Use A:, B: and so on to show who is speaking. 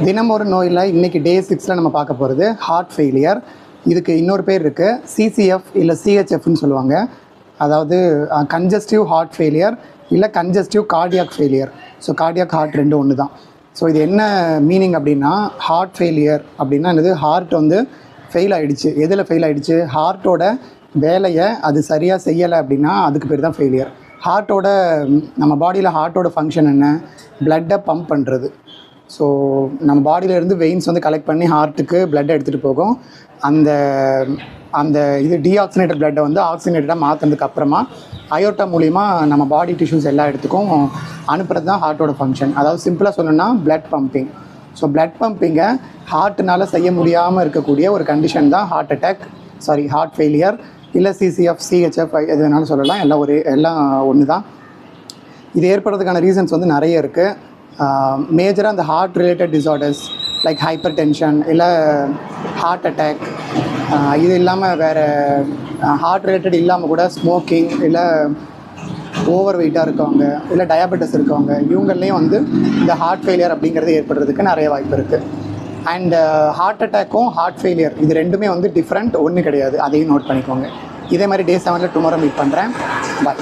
A: தினம் ஒரு நோயில் இன்றைக்கி டே 6 நம்ம பார்க்க போகிறது ஹார்ட் ஃபெயிலியர். இதுக்கு இன்னொரு பேர் இருக்குது, சிசிஎஃப் இல்லை சிஹெச்எஃப்னு சொல்லுவாங்க. அதாவது கன்ஜஸ்டிவ் ஹார்ட் ஃபெயிலியர் இல்லை congestive cardiac failure. So cardiac heart ரெண்டும் ஒன்று தான். ஸோ இது என்ன மீனிங் அப்படின்னா, ஹார்ட் ஃபெயிலியர் அப்படின்னா என்னது, ஹார்ட் வந்து ஃபெயில் ஆகிடுச்சு. எதில் ஃபெயில் ஆகிடுச்சு? ஹார்ட்டோட வேலையை அது சரியாக செய்யலை அப்படின்னா அதுக்கு பேர் தான் ஃபெயிலியர். ஹார்ட்டோட நம்ம பாடியில் ஹார்ட்டோட ஃபங்க்ஷன் என்ன? பிளட்டை பம்ப் பண்ணுறது. ஸோ நம்ம பாடியிலேருந்து வெயின்ஸ் வந்து கலெக்ட் பண்ணி ஹார்ட்டுக்கு பிளட்டை எடுத்துகிட்டு போகும். அந்த அந்த இது டீஆக்சினேட்டட் பிளட்டை வந்து ஆக்சினேட்டடாக மாற்றினதுக்கு அப்புறமா அயோட்டா மூலிமா நம்ம பாடி டிஷ்யூஸ் எல்லா இடத்துக்கும் அனுப்புறது தான் ஹார்ட்டோட ஃபங்க்ஷன். அதாவது சிம்பிளாக சொல்லணும்னா பிளட் பம்பிங். ஸோ பிளட் பம்பிங்கை ஹார்ட்னால் செய்ய முடியாமல் இருக்கக்கூடிய ஒரு கண்டிஷன் தான் ஹார்ட் ஃபெயிலியர் இல்லை சிசிஎஃப் சிஹெச்எஃப் எது வேணாலும் சொல்லலாம். எல்லாம் ஒன்று தான். இது ஏற்படுறதுக்கான ரீசன்ஸ் வந்து நிறைய இருக்குது. மேஜராக அந்த heart related disorders like hypertension இல்லை ஹார்ட் அட்டாக், இது இல்லாமல் வேறு ஹார்ட் ரிலேட்டட் இல்லாமல் கூட ஸ்மோக்கிங் இல்லை ஓவர் வெயிட்டாக இருக்கவங்க இல்லை டயாபெட்டிஸ் இருக்கவங்க, இவங்கள்லேயும் வந்து இந்த ஹார்ட் ஃபெயிலியர் அப்படிங்கிறது ஏற்படுறதுக்கு நிறைய வாய்ப்பு இருக்குது. அண்ட் ஹார்ட் அட்டாக்கும் ஹார்ட் ஃபெயிலியர் இது ரெண்டுமே வந்து டிஃப்ரெண்ட், ஒன்று கிடையாது. அதையும் நோட் பண்ணிக்கோங்க. இதே மாதிரி டே 7 டுமாரோ மீட் பண்ணுறேன். பாய்.